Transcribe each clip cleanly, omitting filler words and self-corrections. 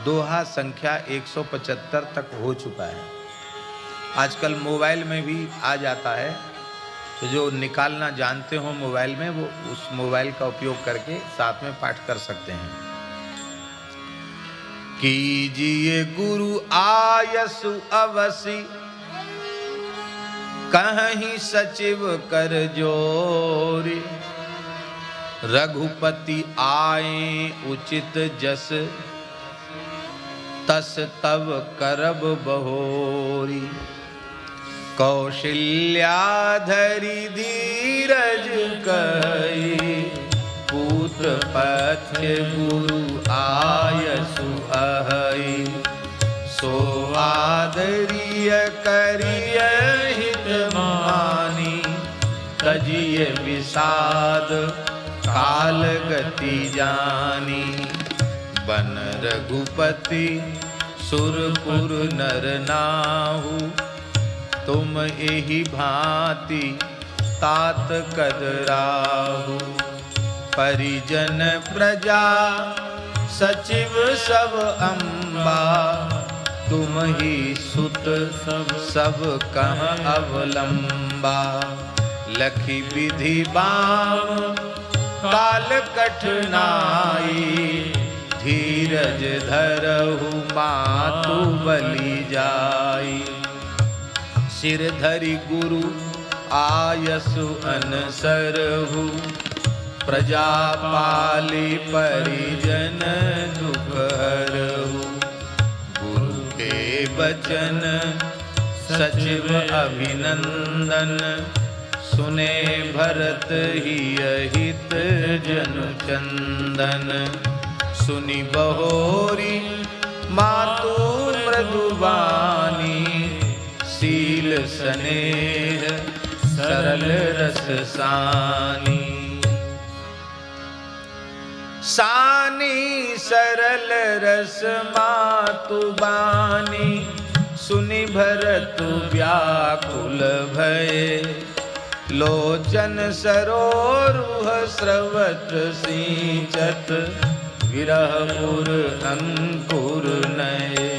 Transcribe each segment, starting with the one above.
दोहा संख्या 175 तक हो चुका है। आजकल मोबाइल में भी आ जाता है, तो जो निकालना जानते हो मोबाइल में, वो उस मोबाइल का उपयोग करके साथ में पाठ कर सकते हैं। कीजिए गुरु आयसु अवसि, कहीं सचिव कर जोरी। रघुपति आए उचित जस, तस तब करब बहोरी। कौशल्या धरि धीरज कही, पुत्र पथ्य गुरु आयसु अहई। सो आदरिय करिय हित मानी, तजिय विषाद काल गति जानी। बन रघुपति सुरपुर नर नाहु, तुम एहि भांति तात कदराहु। परिजन प्रजा सचिव सब अम्बा, तुम ही सुत सब कह अवलंबा। लखी विधि बाम काल कठिनाई, धीरज धरहु मातु बलि जाई। सिर धरि गुरु आयसु अनसरहु, प्रजा पाली परिजन दुख हरहु। गुरु के बचन सचिव अभिनंदन, सुने भरत ही अहित जनु चंदन। सुनि बहोरी मातु मृदुबानी, शील स्नेह सरल रस सानी। सानी सरल रस मातु बानी, सुनि भरत व्याकुल भये। लोचन सरोरुह स्रवत सिंचत, विरहपुर अंकुर नये।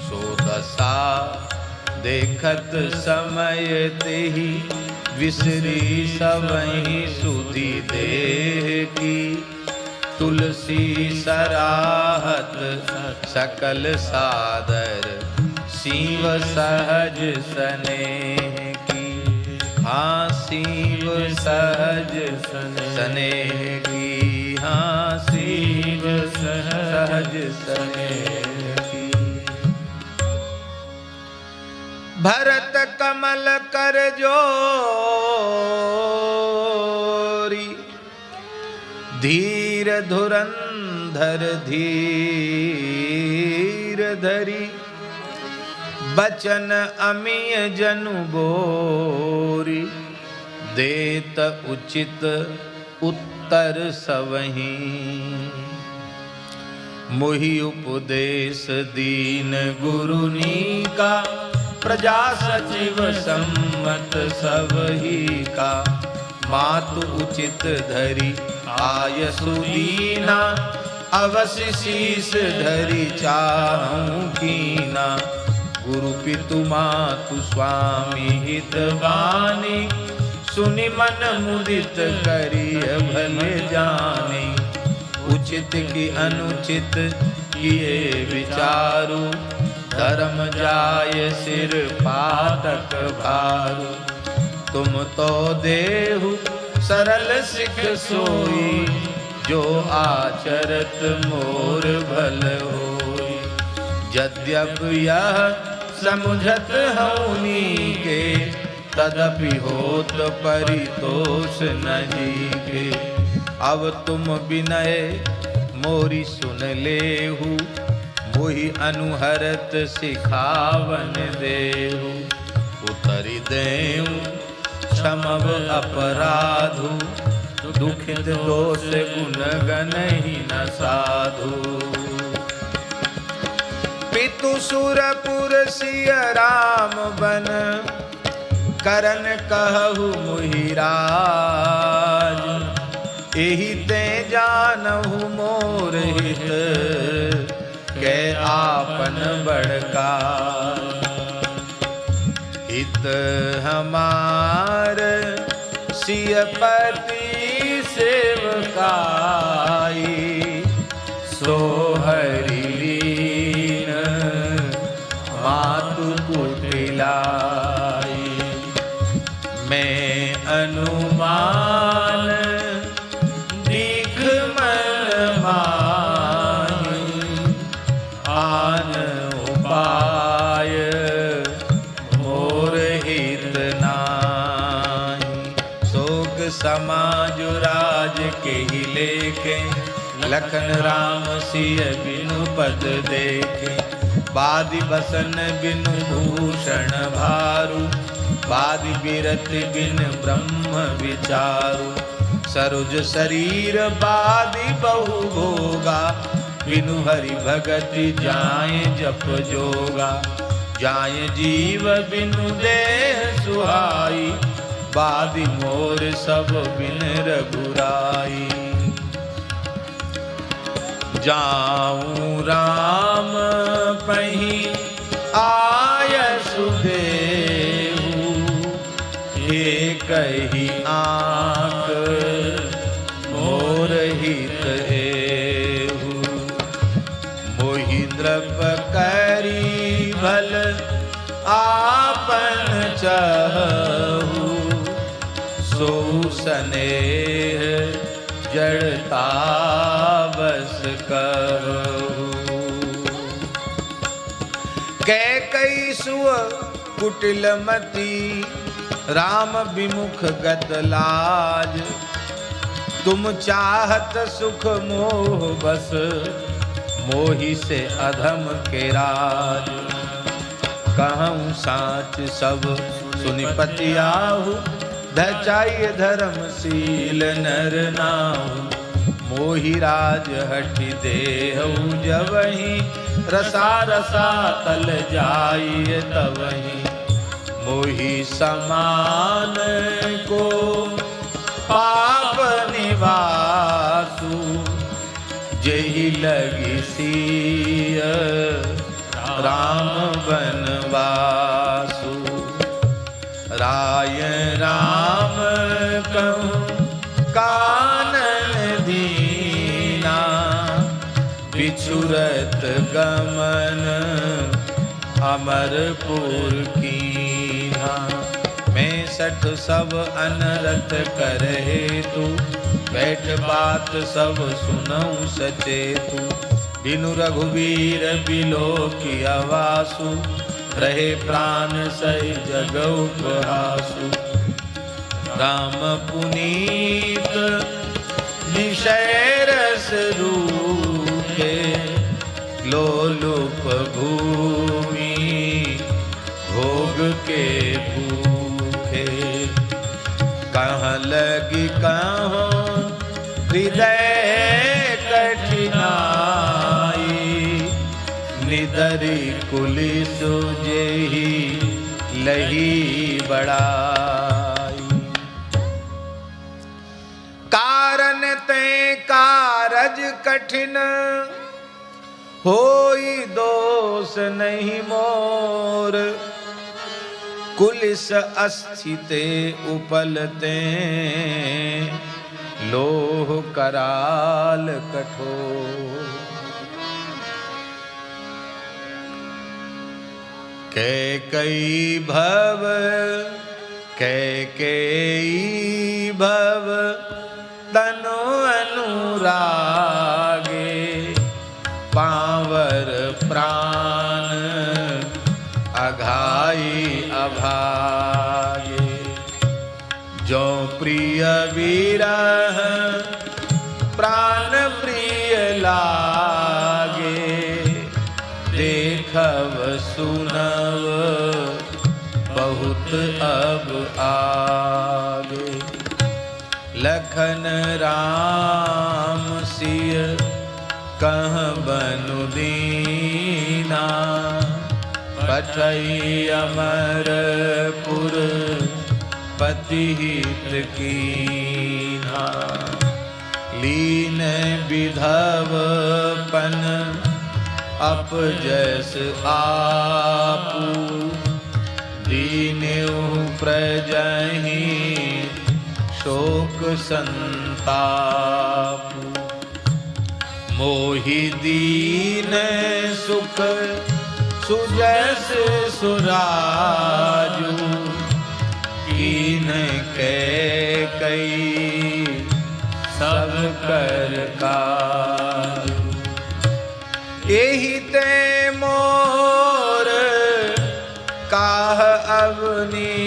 सो दशा देखत समय तेहि, विसरी सबहि सुधि देह की। तुलसी सराहत सकल सादर, शिव सहज स्नेह की। हाँ शिव सहज स्नेह की, हाँ शिव सहज स्नेह की। भरत कमल कर जोरी, धीर धुरंधर धीर धरी। बचन अमीय जनु बोरी, देत उचित उत्तर सवहीं। मोहि उपदेश दीन गुरुनी का, प्रजा सचिव सम्मत सबही का। मातु उचित धरि आयसु दीना, अवश्य शीस धरि चाहूं कीना। गुरु पितु मातु स्वामी हित बानी, सुनि मन मुदित करिय भले जानी। उचित की अनुचित किए विचारु, धर्म जाय सिर पातक भारू। तुम तो देहु सरल सिख सोई, जो आचरत मोर भल होई। यद्यपि यह समुझत हऊनी के, तदपि होत परितोष नहीं के। अब तुम विनय मोरी सुन लेहु, मोहि अनुहरत सिखावन देहु। उतरि देहु क्षमव अपराधु, दुखित दोष गुण गनहि न साधु। पितु सुरपुर सिय राम बन, करन कहु मुहि राज। एहि ते जानहु मोर हित, के आपन बड़का। हित हमार सियपति सेवकाई, सो हरि लीन मातु कुटिलाई। मैं अनुमान दीख मन माही, आन उपाय मोर हित नाही। शोक समाज राज के ही लेखे, लखन राम सिय बिनु पद देखे। बादि बसन बिनु भूषण भारू, बादि बिरति बिन ब्रह्म विचारु। सरोज शरीर बादि बहु भोगा, बिनु हरि भगति जाए जप जोगा। जाए जीव बिनु देह सुहाई, बादि मोर सब बिन रघुराई। जाऊं राम पही आय सुदेहु, एक ही आँख मोर हित एहु। मोहि द्रप करी भल आपन चहु, सो स्नेह जड़ता बस कहु। कैकई सुव कुटिल मती, राम विमुख गत लाज। तुम चाहत सुख मोह बस, मोहि से अधम के राज। कहूँ साच सब सुनिपति आहु, धचाई धर्मशील नर नाहु। मोहि राज हठि देहु जबहि, रसा रसा तल जाई तबहि। मोहि समान को पाप निवासु, जेहि लगी सिय राम बनवासु। राय राम कहूँ कानन दीना, बिछुरत गमन अमरपुर कीन्हा। मैं सठ सब अनरथ करहे तू, बैठ बात सब सुनऊं सचेतु। बिनु रघुवीर बिलो की आवासु, रहे प्राण सही जग उपहासु। राम पुनीत निशय रस रूखे, लोलुप भूमि भोग के भूखे। कहाँ लगी कहाँ हृदय कठिनाई, निदरी कुलिसु जेहि लही बड़ाई। कारण ते कारज कठिन, होई दोष नहीं मोर। कुलिस अस्थिते उपलते, लोह कराल कठोर। कैकेयी भव कैकेयी भव तनु अनुरागे, पावर प्राण अघाई अभागे। जो प्रिय विरह प्राण प्रिय लागे, देखव सुनव बहुत अब आगे। लखन राम सिय कह बनु दीना, पठई अमरपुर पति हित कीन्हा। लीन विधवपन अप जैस आपू दीन्यु प्रजहि शोक संताप। मोहि दीन सुख सुजस सुराजू कीन के कई सब कर काजू। एहि ते मोर काह अवनी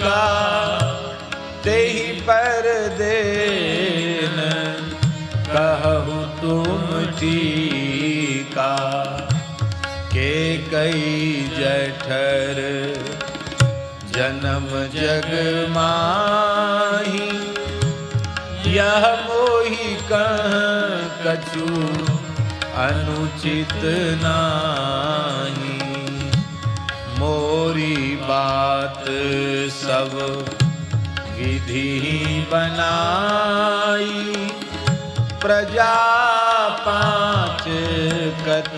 का तेहि पर देन कहु तुम टीका। के कई जठर जन्म जग माही यह मोहि कह कछु अनुचित नाही। मोरी बात सब विधि बनाई प्रजा पांच कत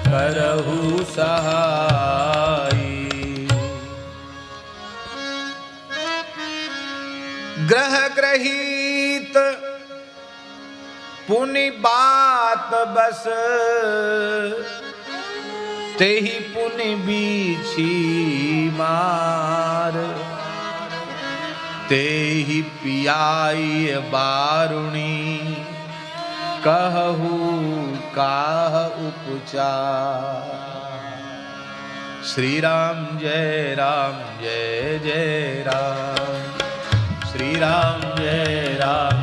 करहु सहाई। ग्रह ग्रहीत पुनि बात बस तेहि पुनि बीछी मार। तेहि पियाई बारुणी कहु काह उपचार। श्री राम जय जय जय राम। श्री राम जय राम